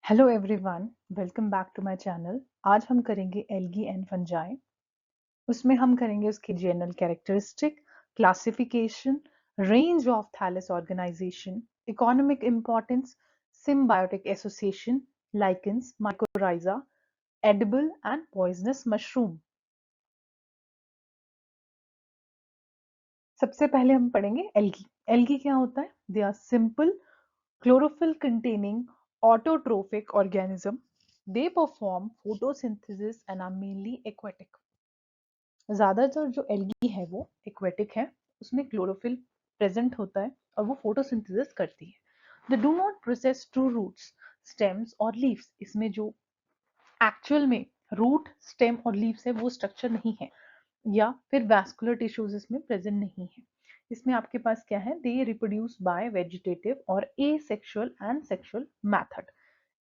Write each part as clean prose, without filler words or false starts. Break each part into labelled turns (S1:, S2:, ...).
S1: Hello everyone, welcome back to my channel. आज हम करेंगे एल्गी एंड फंजाई। उसमें हम करेंगे उसकी general characteristic, classification, range of thallus organisation, economic importance, symbiotic association, lichens, mycorrhiza, edible and poisonous mushroom. सबसे पहले हम पढ़ेंगे एल्गी। एल्गी क्या होता है? They are simple chlorophyll containing autotrophic organism. They perform photosynthesis and are mainly aquatic. ज्यादातर जो algae है वो एक्वेटिक है, उसमें क्लोरोफिल प्रेजेंट होता है और वो फोटोसिंथेसिस करती है। They do not process true roots, stems और लीव्स। इसमें जो एक्चुअल में रूट, स्टेम और लीव्स है वो स्ट्रक्चर नहीं है, या फिर वैस्कुलर टिश्यूज इसमें प्रेजेंट नहीं है। इसमें आपके पास क्या है? दे रिप्रोड्यूस बाय वेजिटेटिव और asexual and sexual method.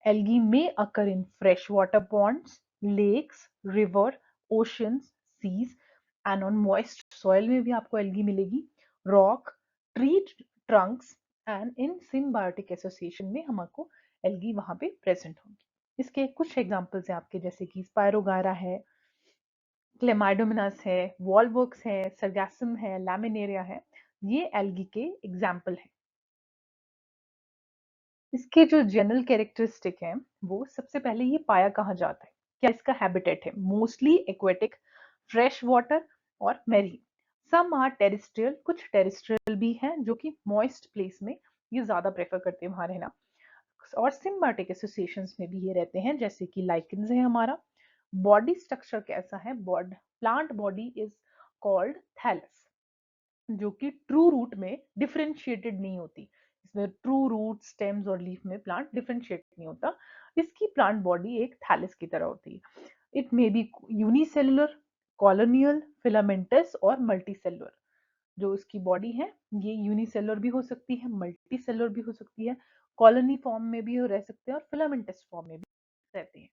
S1: Algae में occur in fresh water ponds, lakes, river, oceans, seas and on moist soil में भी आपको एल्गी मिलेगी, rock, tree trunks and in symbiotic association में हमको एल्गी वहां पे प्रेजेंट होगी। इसके कुछ एग्जांपल्स हैं आपके, जैसे कि स्पायरोगारा है, क्लेमाइडोमिनस है, वॉलवर्क्स है, सरगैसम है, लैमिनेरिया है। ये एल्गी के एग्जाम्पल हैं। इसके जो जनरल कैरेक्टरिस्टिक है, वो सबसे पहले ये पाया कहाँ जाता है, क्या इसका हैबिटेट है? मोस्टली एक्वेटिक, फ्रेश वाटर और मैरीन। सम आर टेरिस्ट्रियल, कुछ टेरिस्ट्रियल भी हैं जो कि मॉइस्ट प्लेस में ये ज्यादा प्रेफर करते हैं वहां रहना। और सिम्बायोटिक एसोसिएशंस में भी ये रहते हैं, जैसे कि लाइकेंस है हमारा। बॉडी स्ट्रक्चर कैसा है? Plant body is called thallus, जो कि ट्रू रूट में डिफरेंशिएटेड नहीं होती। इसमें ट्रू रूट, स्टेम्स और लीफ में प्लांट डिफरेंशिएट नहीं होता। इसकी प्लांट बॉडी एक थैलस की तरह होती है। It may be unicellular, colonial, filamentous और मल्टीसेलुलर। जो इसकी बॉडी है ये यूनिसेलुलर भी हो सकती है, मल्टीसेलुलर भी हो सकती है, कॉलोनी फॉर्म में भी रह सकते हैं और फिलामेंटस फॉर्म में भी रहते हैं।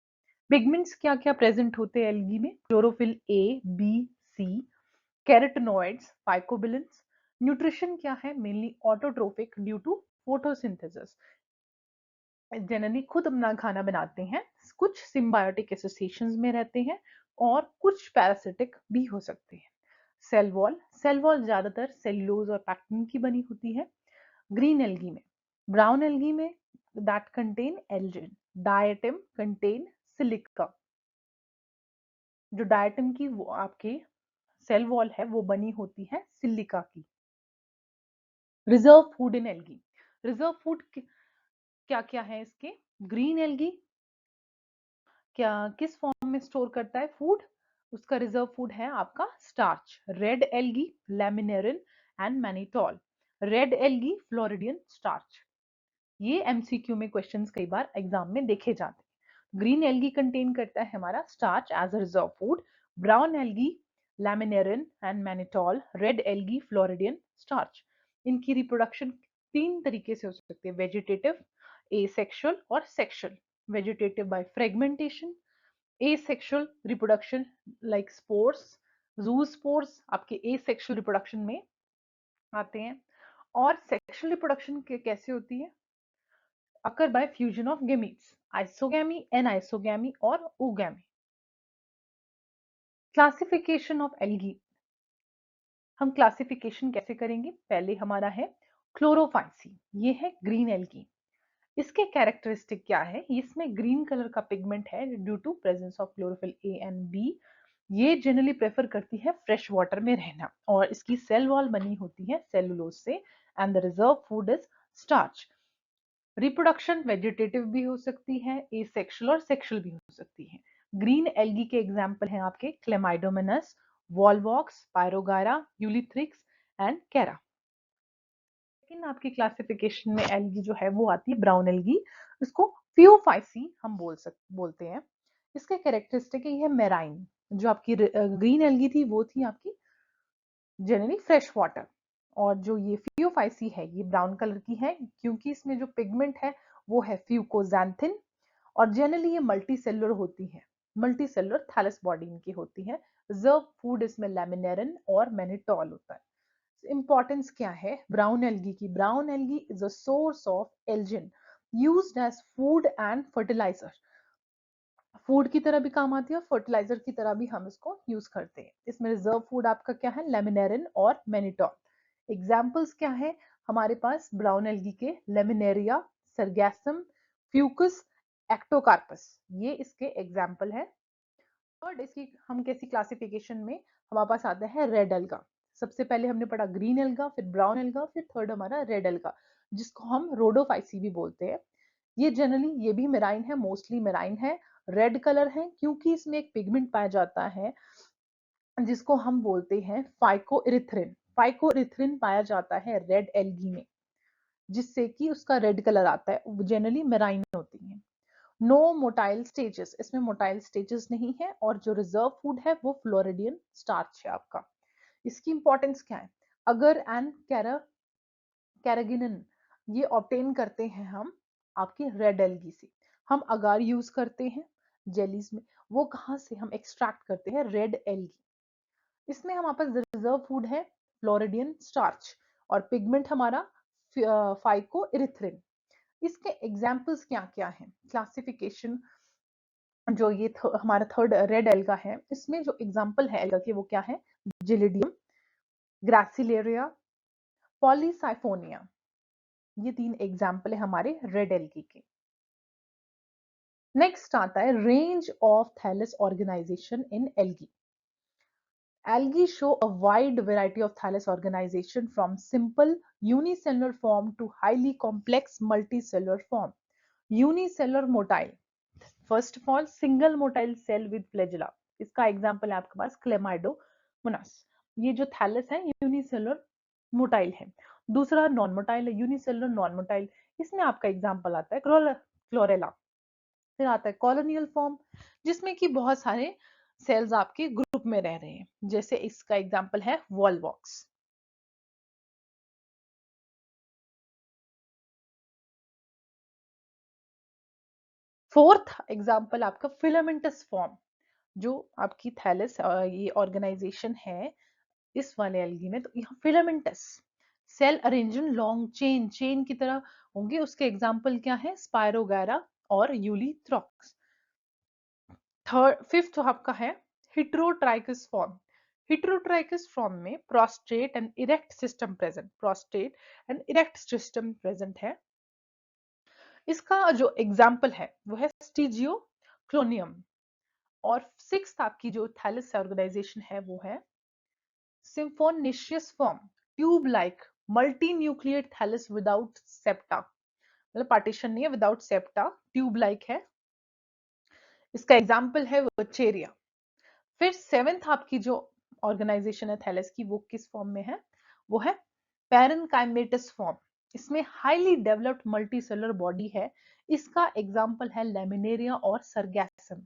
S1: पिगमेंट्स क्या क्या प्रेजेंट होते हैं एल्गी में? Chlorophyll A, B, C, carotenoids, phycobilins. Nutrition क्या है? Mainly autotrophic due to photosynthesis. Generally खुद अपना खाना बनाते हैं, कुछ सिम्बायोटिक एसोसिएशंस में रहते हैं और कुछ पैरासिटिक भी हो सकते हैं। सेल वॉल, सेल वॉल ज्यादातर सेल्यूलोज और पैक्टिन की बनी होती है। ग्रीन एल्गी में, ब्राउन एल्गी में that contain Elgin, diatom contain silica. जो डायटम की वो आपके सेल वॉल है वो बनी होती है सिलिका की। Reserve food in algae, reserve food क्या क्या है इसके? ग्रीन एल्गी क्या किस फॉर्म में स्टोर करता है फूड? उसका रिजर्व फूड है आपका starch. Red algae laminarin and mannitol, red algae floridean starch. ये एमसीक्यू में क्वेश्चंस कई बार एग्जाम में देखे जाते हैं। ग्रीन एल्गी कंटेन करता है हमारा starch as a reserve food, brown algae laminarin and mannitol, red algae floridean starch. इनकी रिप्रोडक्शन तीन तरीके से हो सकती है, वेजिटेटिव, एसेक्सुअल और sexual. Vegetative by fragmentation, asexual reproduction like spores, zoospores आपके asexual reproduction में आते हैं। और सेक्सुअल रिप्रोडक्शन कैसे होती है? Occur by fusion of gametes, isogamy, anisogamy और ओगैमी। क्लासिफिकेशन ऑफ एल्गी, हम क्लासिफिकेशन कैसे करेंगे? पहले हमारा है क्लोरोफाइसी, ये है ग्रीन एल्गी। इसके कैरेक्टरिस्टिक क्या है? इसमें ग्रीन कलर का पिगमेंट है due to presence of chlorophyll A and B. ये जनरली प्रेफर करती है फ्रेश वाटर में रहना और इसकी सेल वॉल बनी होती है सेलुलोज से and the reserve food is starch. Reproduction vegetative भी हो सकती है, एसेक्सुअल और सेक्सुअल भी हो सकती है। ग्रीन एल्गी के एग्जाम्पल हैं आपके क्लेमाइडोमोनास, वॉलवॉक्स, पायरोगारा, यूलिथ्रिक्स एंड कैरा। लेकिन आपकी क्लासिफिकेशन में एल्गी जो है वो आती है ब्राउन एल्गी, इसको फियोफाइसी हम बोलते हैं। इसके कैरेक्टरिस्टिक है ये मेराइन। जो आपकी ग्रीन एल्गी थी वो थी आपकी जनरली फ्रेश वाटर, और जो ये फियोफाइसी है ये ब्राउन कलर की है क्योंकि इसमें जो पिगमेंट है वो है फ्यूकोजैंथिन, और जनरली ये मल्टी सेलुलर होती है, मल्टी सेलुलर थैलस बॉडी इनकी होती है। रिजर्व फूड इसमें लैमिनेरिन और मैनिटोल होता है। इंपॉर्टेंस क्या है ब्राउन एल्गी की? Brown algae is a source of algin. Used as food and fertiliser, food की तरह भी काम आती है और फर्टिलाइजर की तरह भी हम इसको यूज करते हैं। इसमें रिजर्व फूड आपका क्या है, लेमिनेरिन और मैनिटोल। एग्जाम्पल्स क्या है हमारे पास, ब्राउन एल्गी के लेमिनेरिया, सरगैसम, फ्यूकस, एक्टोकार्पस, ये इसके एग्जाम्पल है। थर्ड इसकी हम कैसी क्लासिफिकेशन में हमारे पास आता है रेड एल्गा। सबसे पहले हमने पढ़ा ग्रीन एल्गा, फिर ब्राउन एल्गा, फिर थर्ड हमारा रेड एल्गा, जिसको हम रोडोफाइसी भी बोलते हैं। ये जनरली ये भी मेराइन है, मोस्टली मेराइन है, रेड कलर है क्योंकि इसमें एक पिगमेंट पाया जाता है जिसको हम बोलते हैं फाइकोइरिथ्रिन। फाइकोइरिथ्रिन पाया जाता है रेड एल्गी में, जिससे कि उसका रेड कलर आता है, जनरली मेराइन होती है। नो मोटाइल स्टेजेस, इसमें मोटाइल स्टेजेस नहीं है, और जो रिजर्व फूड है वो फ्लोरिडियन स्टार्च है आपका। इसकी इंपॉर्टेंस क्या है, अगर एंड कैरागिनन ये ऑब्टेन करते हैं हम आपकी रेड एल्गी से। हम अगार यूज करते हैं जेलीज में, वो कहाँ से हम एक्सट्रैक्ट करते हैं, रेड एल्गी। इसमें हमारे पास रिजर्व फूड है फ्लोरिडियन स्टार्च और पिगमेंट हमारा फाइको इरिथ्रिन। इसके एग्जाम्पल्स क्या क्या हैं, क्लासिफिकेशन जो ये हमारा थर्ड रेड एल्गा है, इसमें जो एग्जाम्पल है एल्गा के वो क्या है, जिलिडियम, ग्रासिलेरिया, पॉलीसाइफोनिया, ये तीन एग्जाम्पल है हमारे रेड एल्गी के। नेक्स्ट आता है range of thallus organisation in algae. Algae show a wide variety of thallus organization from simple unicellular form to highly complex multicellular form. Unicellular motile, first of all single motile cell with flagella, इसका example है आपके पास Chlamydomonas. ये जो thallus है unicellular motile है। दूसरा non motile है, unicellular non motile, इसमें आपका एग्जाम्पल आता है क्लोरेला। फिर आता है कॉलोनियल फॉर्म, जिसमें कि बहुत सारे सेल्स आपके ग्रुप में रह रहे हैं, जैसे इसका एग्जांपल है वॉलवॉक्स। फोर्थ एग्जांपल आपका फिलामेंटस फॉर्म, जो आपकी थैलस ये ऑर्गेनाइजेशन है इस वाले एल्गी में, तो यहाँ filamentous cell arrangement long chain chain की तरह होंगे। उसके एग्जांपल क्या है, स्पायरोगैरा और यूलिथ्रॉक्स। थर्ड फिफ्थ आपका है हिट्रोट्राइकस फॉर्म। हिट्रोट्राइकस फॉर्म में prostate and erect system present, prostate and erect system present है। इसका जो एग्जाम्पल है वो है स्टीजियो क्लोनियम। और सिक्स आपकी जो थैलस ऑर्गेनाइजेशन है वो है siphonaceous form, tube like multi nuclear thallus without septa, मतलब पार्टीशन नहीं है, विदाउट सेप्टा, ट्यूब लाइक है। इसका एग्जाम्पल है वचेरिया। फिर सेवेंथ आपकी जो ऑर्गेनाइजेशन है थैलस की, वो किस फॉर्म में है, वो है पैरेनकाइमेटस फॉर्म। इसमें हाईली डेवलप्ड मल्टीसेलुलर बॉडी है। इसका एग्जांपल है लेमिनेरिया और Sargassum.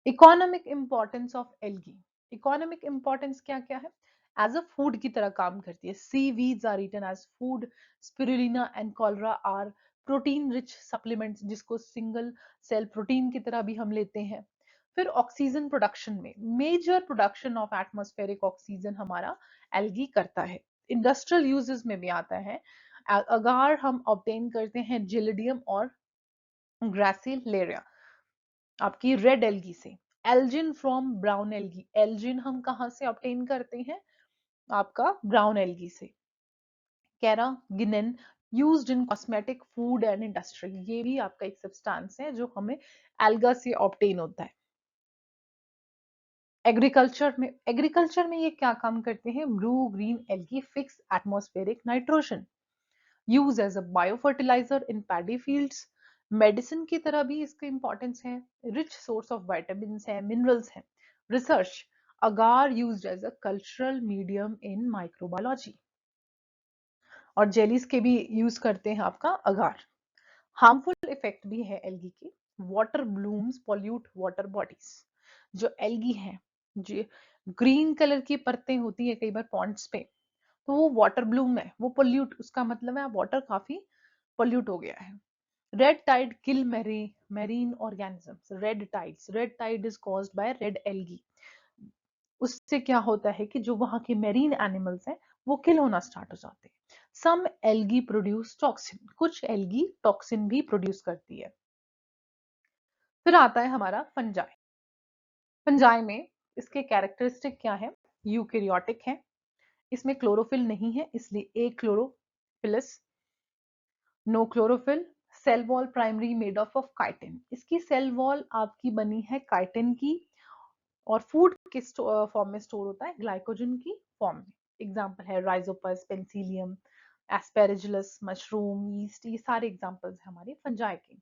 S1: Economic importance of algae, economic importance क्या क्या है, एज अ फूड की तरह काम करती है। Seaweeds are eaten as food, spirulina and chlorella are protein rich supplements, जिसको सिंगल सेल प्रोटीन की तरह भी हम लेते हैं। फिर ऑक्सीजन प्रोडक्शन में major production of atmospheric oxygen हमारा एल्गी करता है। इंडस्ट्रियल यूजेस में भी आता है। अगार हम ऑब्टेन करते हैं जिलिडियम और ग्रासिलेरिया आपकी रेड एल्गी से। Elgin from brown algae, Elgin हम कहाँ से ऑब्टेन करते हैं, आपका ब्राउन एल्गी से। Carrageenan used in cosmetic, food and industry, ये भी आपका एक सब्सटेंस है जो हमें एल्गा से ऑब्टेन होता है। एग्रीकल्चर में ये क्या काम करते हैं, blue green algae fix atmospheric nitrogen, use as a biofertiliser in paddy fields. Medicine की तरह भी इसका इंपॉर्टेंस है, रिच सोर्स ऑफ विटामिन है, मिनरल्स है। Research, agar used as a cultural medium in microbiology. और जेलीज के भी यूज करते हैं आपका अगार। हार्मफुल इफेक्ट भी है एल्गी के, water blooms pollute water bodies. जो एल्गी है, जो ग्रीन कलर की परतें होती है कई बार पॉन्ड्स पे, तो वो वाटर ब्लूम है, वो पोल्यूट, उसका मतलब है वाटर काफी पोल्यूट हो गया है। Red tide kill marine organisms, red tide is caused by red algae. उससे क्या होता है कि जो वहां के मैरीन एनिमल्स हैं वो किल होना स्टार्ट हो जाते हैं। सम एल्गी प्रोड्यूस टॉक्सिन, कुछ एल्गी टॉक्सिन भी प्रोड्यूस करती है। फिर आता है हमारा फंजाई। फंजाई में इसके कैरेक्टरिस्टिक क्या है? यूकेरियोटिक है, इसमें क्लोरोफिल नहीं है इसलिए achlorophyllous, no chlorophyll, cell wall primary made of chitin, इसकी सेल वॉल आपकी बनी है काइटिन की, और फूड किस फॉर्म में स्टोर होता है? ग्लाइकोजन की फॉर्म में। एग्जांपल है rhizopus, penicillium, aspergillus, mushroom, yeast, ये सारे एग्जांपल्स हैं हमारे फंजाई के।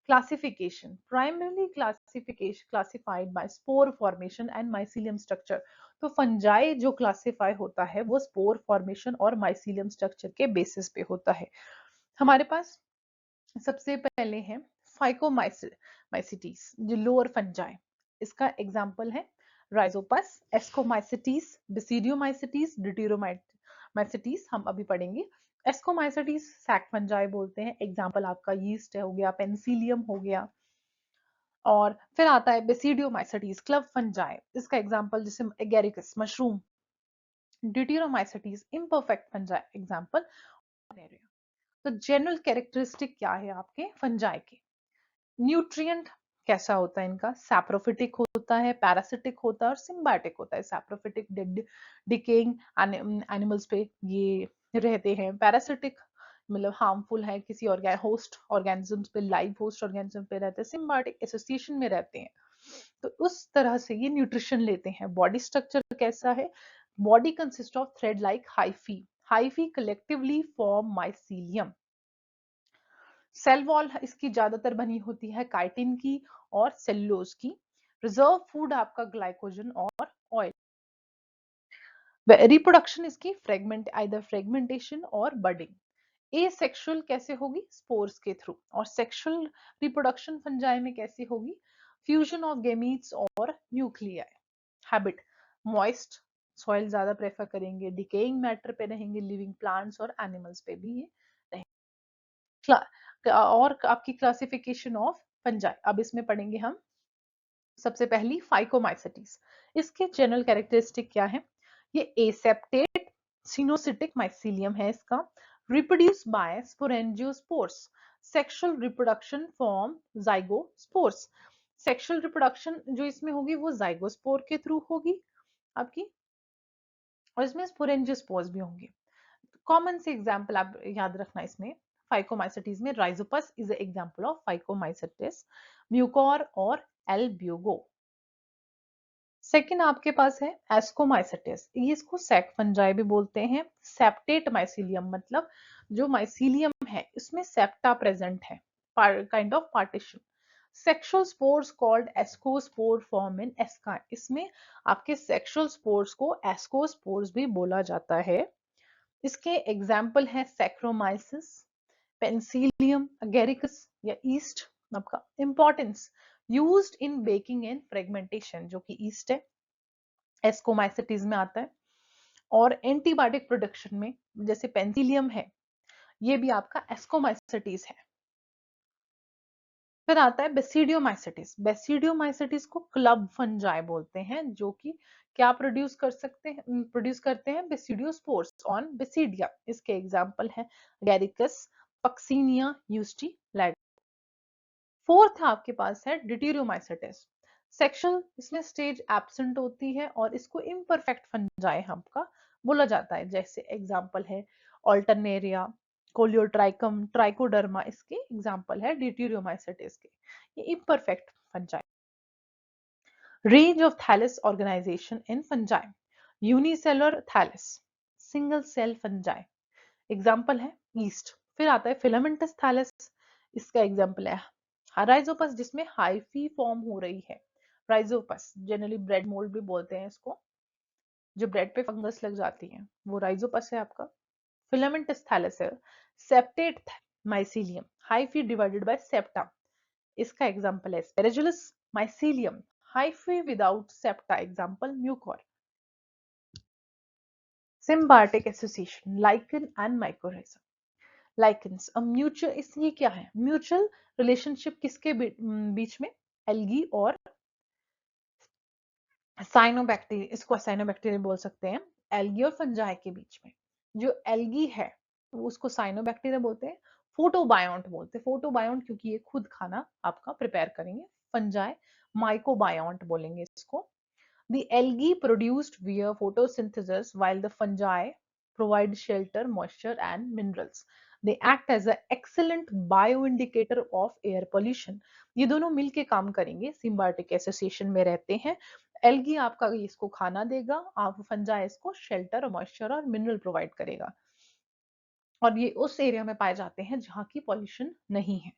S1: Classification, primarily classification classified by spore formation and mycelium structure. तो फंजाई जो क्लासिफाई होता है वो स्पोर फॉर्मेशन और माइसीलियम स्ट्रक्चर के बेसिस पे होता है। हमारे पास सबसे पहले है फाइकोमाइसिटीज जो लोअर फंजाई, इसका एग्जांपल है राइजोपस, एस्कोमाइसिटीज, बेसिडियोमाइसिटीज, ड्यूटेरोमाइसिटीज हम अभी पढ़ेंगे। एस्कोमाइसिटीज सैक फंजाई बोलते हैं, एग्जांपल आपका यीस्ट हो गया, पेंसिलियम हो गया। और फिर आता है बेसिडियोमाइसिटीज क्लब फंजाई, इसका एग्जांपल जैसे agaricus mushroom. Deuteromycetes imperfect fungi, example. तो जनरल कैरेक्टरिस्टिक क्या है आपके फंजाई के? न्यूट्रिएंट कैसा होता है इनका? सैप्रोफिटिक होता है, पैरासिटिक होता है और सिम्बायोटिक होता है। सैप्रोफिटिक डिकेइंग एनिमल्स पे ये रहते हैं, पैरासिटिक मतलब हार्मफुल है किसी होस्ट ऑर्गेनिजम्स पे, लाइव होस्ट ऑर्गेनिज्म पे रहते हैं, सिम्बायोटिक एसोसिएशन में रहते हैं। तो उस तरह से ये न्यूट्रिशन लेते हैं। बॉडी स्ट्रक्चर कैसा है? Body consist of thread like hyphae, hyphae collectively form mycelium. Cell wall इसकी ज्यादातर बनी होती है काइटिन की और सेल्यूलोज की। रिजर्व फूड आपका ग्लाइकोजन और ऑयल। रिप्रोडक्शन इसकी फ्रेगमेंट, आइदर फ्रेगमेंटेशन और बडिंग। ए सेक्सुअल कैसे होगी? स्पोर्स के थ्रू। और सेक्सुअल रिप्रोडक्शन फंजाई में कैसे होगी? फ्यूजन ऑफ गेमीट्स और न्यूक्लियाई। हैबिट, मॉइस्ट सॉइल ज्यादा प्रेफर करेंगे, डिकेइंग मैटर पे रहेंगे, लिविंग प्लांट्स और एनिमल्स पे भी ये और आपकी क्लासिफिकेशन ऑफ फंजाई। अब इसमें पढ़ेंगे हम सबसे पहली फाइकोमाइसिटीज। इसके जनरल कैरेक्टरिस्टिक क्या है? ये एसेप्टेट सिनोसिटिक माइसीलियम है इसका, reproduce by sporangiospores, sexual reproduction form zygospores. Sexual reproduction जो इसमें होगी वो जाइगोस्पोर के थ्रू होगी आपकी, और इसमें स्पोरेंजियोस्पोर्स भी होंगे। कॉमन से एग्जाम्पल आप याद रखना इसमें फाइकोमाइसिटीज में, Rhizopus is example of phycomycetes, Mucor और एल्ब्यूगो। सेकेंड आपके पास है एस्कोमाइसिटिस, ये इसको सैक फंजाई भी बोलते हैं। सेप्टेट माइसीलियम मतलब जो माइसीलियम है इसमें सेप्टा प्रेजेंट है, kind of partition. Sexual spores called ascospore form in ascus, इसमें आपके सेक्सुअल स्पोर्स को एस्कोस्पोर्स भी बोला जाता है। इसके एग्जाम्पल है सैक्रोमाइसिस, पेंसिलियम, अगेरिकस या ईस्ट। आपका importance, used in baking and fragmentation जो कि ईस्ट है, एस्कोमाइसिटीज में आता है। और एंटीबायोटिक प्रोडक्शन में जैसे पेंसिलियम है, ये भी आपका एस्कोमाइसिटीज है। फिर आता है बेसिडियोमाइसिटिस। बेसिडियोमाइसिटिस को क्लब फंजाई बोलते हैं, जो कि क्या प्रोड्यूस करते हैं बेसिडियोस्पोर्स ऑन बेसिडिया। इसके एग्जांपल है गैरिकस, पक्सीनिया, यूस्टीलैग। फोर्थ आपके पास है ड्यूटेरोमाइसिटिस। सेक्सुअल इसमें स्टेज एब्सेंट होती है और इसको इम्परफेक्ट फंजाई आपका बोला जाता है। जैसे एग्जांपल है ऑल्टरनेरिया, कोलियोट्राइकम, ट्राइकोडर्मा, इसके एग्जांपल है ड्यूटेरोमाइसिटिस के। ये imperfect fungi. Range of thallus organisation in fungi, unicellular thallus, single cell fungi, example है ईस्ट। फिर आता है फिलामेंटस थैलस, इसका एग्जांपल है राइजोपस जिसमें हाइफी फॉर्म हो रही है। राइजोपस जनरली ब्रेड मोल्ड भी बोलते हैं इसको, जो ब्रेड पे फंगस लग जाती है वो राइजोपस है आपका। फिलामेंटस थैलस है septate mycelium, hyphae divided by septa, इसका एग्जांपल है Aspergillus. Mycelium hyphae without septa, example Mucor. Symbiotic association, lichen and mycorrhiza. Lichens mutual, इसलिए क्या है म्यूचुअल रिलेशनशिप किसके बीच में? एल्गी और साइनोबैक्टीरिया, इसको साइनोबैक्टीरिया बोल सकते हैं, एल्गी और फंजाई के बीच में। जो एल्गी है उसको साइनोबैक्टीरिया बोलते हैं। फोटोबायोंट बोलते हैं, फोटोबायोंट क्योंकि ये खुद खाना आपका प्रिपेयर करेंगे। फंजाई माइकोबायोंट बोलेंगे इसको। The algae produced via photosynthesis, while the fungi provide shelter, moisture, and minerals. They act as an excellent bioindicator of air pollution. ये दोनों मिलके काम करेंगे, सिम्बायोटिक एसोसिएशन में रहते हैं। एल्गी आपका इसको खाना देगा, आप फंजाई इसको शेल्टर, मॉइस्चर और मिनरल प्रोवाइड करेगा, और ये उस एरिया में पाए जाते हैं जहां की पॉल्यूशन नहीं है।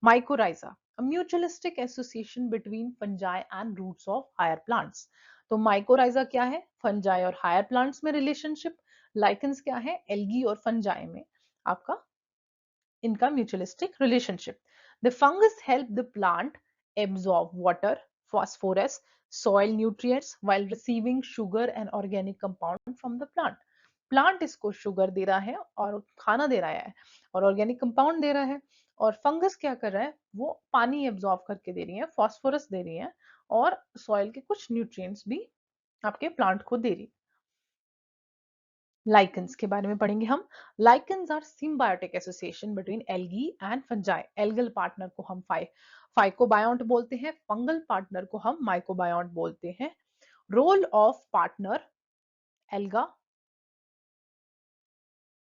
S1: Mycorrhiza, a mutualistic association between fungi and roots of higher plants. तो mycorrhiza क्या है? फंजाई और हायर प्लांट्स में रिलेशनशिप। लाइकेंस क्या है? एल्गी और फंजाई में आपका इनका mutualistic relationship. The fungus help the plant absorb water, phosphorus, soil nutrients while receiving sugar and organic compound from the plant. Plant इसको शुगर दे रहा है और खाना दे रहा है और ऑर्गेनिक कंपाउंड दे रहा है, और फंगस क्या कर रहा है? वो पानी एब्जॉर्ब करके दे रही है, फॉस्फोरस दे रही है और सॉइल के कुछ न्यूट्रिएंट्स भी आपके प्लांट को दे रही है। लाइकेंस के बारे में पढ़ेंगे हम। Lichens are symbiotic association between algae and fungi. Algal partner को हम फाइकोबायोंट बोलते हैं, फंगल पार्टनर को हम माइकोबायोंट बोलते हैं। Role of partner alga,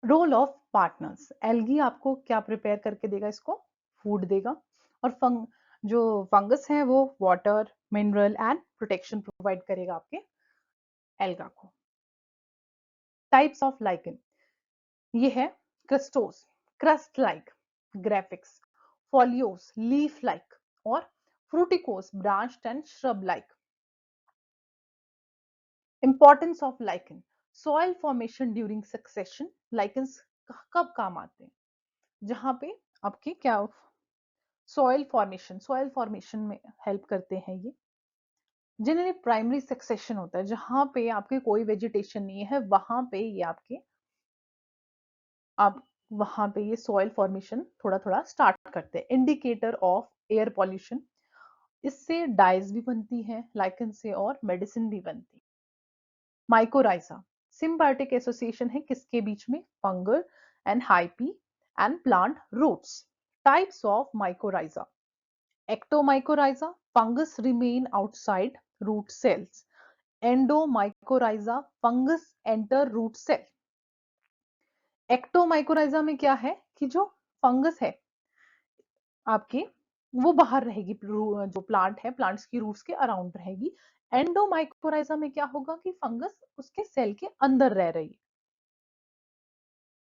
S1: role of partners. Algae आपको क्या प्रिपेयर करके देगा? इसको फूड देगा, और जो फंगस है वो water, mineral and protection provide करेगा आपके एल्गा को। टाइप्स ऑफ लाइकन ये है crustose, crust like, graphics, foliose, leaf like, और fruticose, branched and shrub like. Importance of lichen, soil formation during succession. Lichens कब काम आते हैं? जहां पे आपके क्या सॉइल फॉर्मेशन में हेल्प करते हैं ये। जनरली प्राइमरी सक्सेशन होता है, जहां पे आपके कोई वेजिटेशन नहीं है, वहां पे ये आप वहां पे ये सॉइल फॉर्मेशन थोड़ा थोड़ा स्टार्ट करते हैं। इंडिकेटर ऑफ एयर पॉल्यूशन, इससे डाइज भी बनती है लाइकन से और मेडिसिन भी बनती है। माइकोराइजा सिम्बायोटिक एसोसिएशन है किसके बीच में? Fungal and hyphae and plant roots. Types of mycorrhiza, ectomycorrhiza, fungus remain outside root cells. Endomycorrhiza, fungus enter root cell. ectomycorrhiza में क्या है कि जो फंगस है आपकी वो बाहर रहेगी, जो प्लांट है प्लांट्स की रूट्स के अराउंड रहेगी। एंडोमाइकोराइजा में क्या होगा कि फंगस उसके सेल के अंदर रह रही है।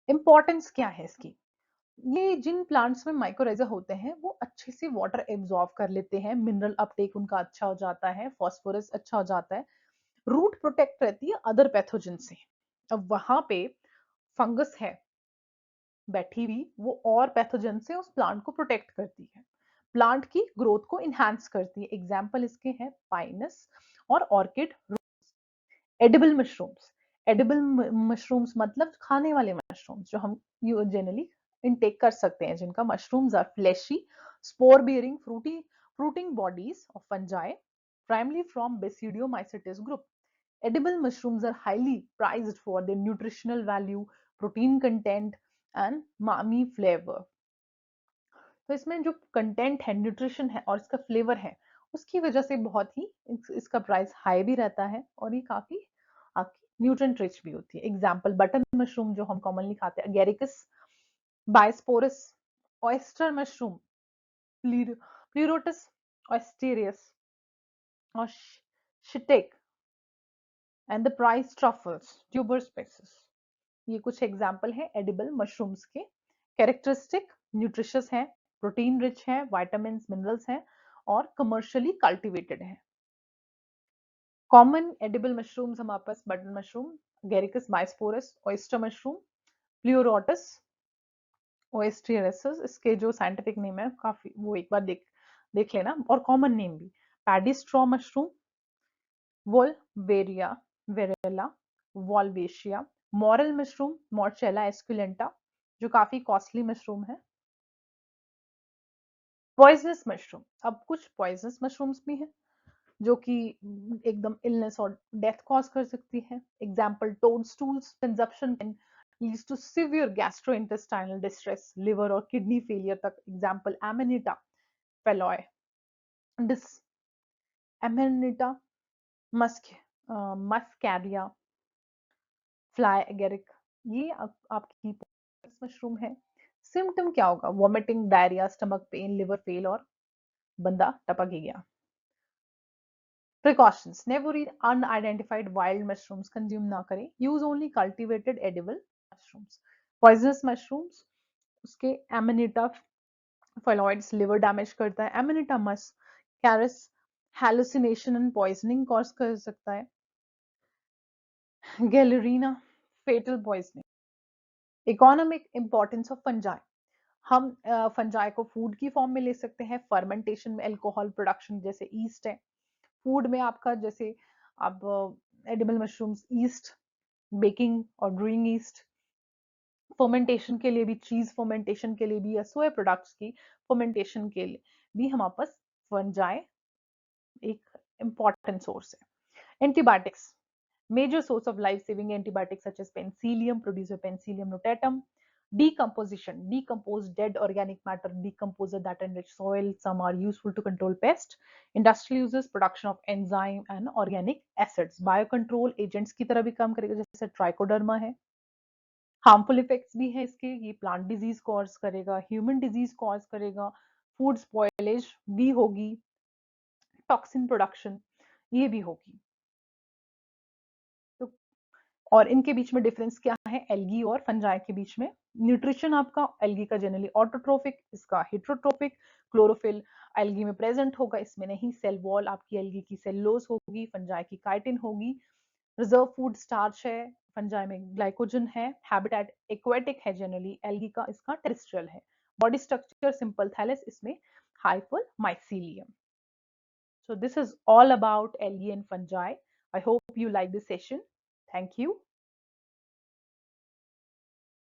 S1: इंपॉर्टेंस क्या है इसकी? ये जिन प्लांट्स में माइकोराइजा होते हैं वो अच्छे से वाटर एब्जॉर्ब कर लेते हैं, मिनरल अपटेक उनका अच्छा हो जाता है, फॉस्फोरस अच्छा हो जाता है, रूट प्रोटेक्ट रहती है अदर पैथोजन से। अब वहां पे फंगस है बैठी हुई, वो और पैथोजन से उस प्लांट को प्रोटेक्ट करती है, प्लांट की ग्रोथ को इनहैंस करती है। एग्जाम्पल इसके हैं पाइनस और orchid. Edible mushrooms, edible mushrooms मतलब खाने वाले मशरूम्स जो हम जनरली इनटेक कर सकते हैं, जिनका mushrooms are fleshy spore bearing fruiting bodies of fungi primarily from Basidiomycetes group. Edible mushrooms are highly prized for their nutritional value, protein content and umami flavor. तो इसमें जो कंटेंट है, न्यूट्रिशन है और इसका फ्लेवर है, उसकी वजह से बहुत ही इसका प्राइस हाई भी रहता है, और ये काफी आपकी न्यूट्रिएंट रिच भी होती है। एग्जांपल बटन मशरूम जो हम कॉमनली खाते हैं, agaricus bisporus, oyster mushroom, pleurotus ostreatus और shiitake and the prized truffles, tuber species. ये कुछ एग्जाम्पल है एडिबल मशरूम्स के। कैरेक्टरिस्टिक न्यूट्रिशियस है, प्रोटीन रिच है, विटामिन मिनरल्स हैं और कमर्शियली कल्टीवेटेड है। कॉमन एडिबल मशरूम्स हमारे पास button mushroom, agaricus bisporus, oyster mushroom, pleurotus ostreatus, इसके जो साइंटिफिक नेम है काफी वो एक बार देख लेना, और कॉमन नेम भी paddy straw mushroom, Volvariella, volvacea, morel mushroom, Morchella esculenta जो काफी कॉस्टली मशरूम है। पॉइजनस मशरूम, अब कुछ पॉइजनस मशरूम्स भी हैं जो कि एकदम इलनेस और डेथ कॉज कर सकती है। Example toadstools, consumption leads to severe gastrointestinal distress, liver और kidney failure तक. Example Amanita phalloe, this Amanita muscaria, fly agaric, ये आपकी मशरूम है. सिम्टम क्या होगा? Vomiting, diarrhoea, stomach pain, liver fail और बंदा टपक ही गया. Precautions: never eat unidentified wild mushrooms, consume ना करें. Use only cultivated edible mushrooms. Poisonous mushrooms, उसके Amanita phalloides liver damage करता है. Amanita muscaris hallucination and poisoning cause कर सकता है. Galerina fatal poisoning. Economic importance of fungi. हम fungi को फूड की फॉर्म में ले सकते हैं. फर्मेंटेशन में अल्कोहल प्रोडक्शन जैसे ईस्ट है. फूड में आपका जैसे आप एडिबल मशरूम्स ईस्ट, बेकिंग और ब्रूइंग ईस्ट. फर्मेंटेशन के लिए भी, चीज फर्मेंटेशन के लिए भी या सोया प्रोडक्ट्स की फर्मेंटेशन के लिए भी हमारे पास फंजाई एक इंपॉर्टेंट सोर्स है. Antibiotics, major source of life-saving antibiotics such as penicillium, producer Penicillium notatum. Decomposition, decompose dead organic matter, decomposer that enrich soil. Some are useful to control pest. Industrial uses, production of enzyme and organic acids. Biocontrol agents की तरह भी काम करेगा, जैसे trichoderma है. Harmful effects भी है इसके, ये प्लांट डिजीज कॉज करेगा, ह्यूमन डिजीज कॉज करेगा, फूड स्पॉइलेज भी होगी, टॉक्सिन प्रोडक्शन ये भी होगी. तो और इनके बीच में डिफरेंस क्या है एल्गी और फंजाई के बीच में? न्यूट्रिशन आपका एल्गी का जनरली ऑटोट्रोफिक, इसका हेट्रोट्रोफिक. क्लोरोफिल एल्गी में प्रेजेंट होगा, इसमें नहीं. सेल वॉल आपकी एल्गी की सेलुलोज होगी, फंजाई की काइटिन होगी. रिजर्व फूड स्टार्च है, फंजाई में ग्लाइकोजन है. हैबिटेट एक्वेटिक है जनरली, एल्गी का इसका टेरेस्ट्रियल है. बॉडी स्ट्रक्चर सिंपल थैलेस, इसमें हाइफुल mycelium. So this is all about algae and fungi. I hope you like this session. Thank you.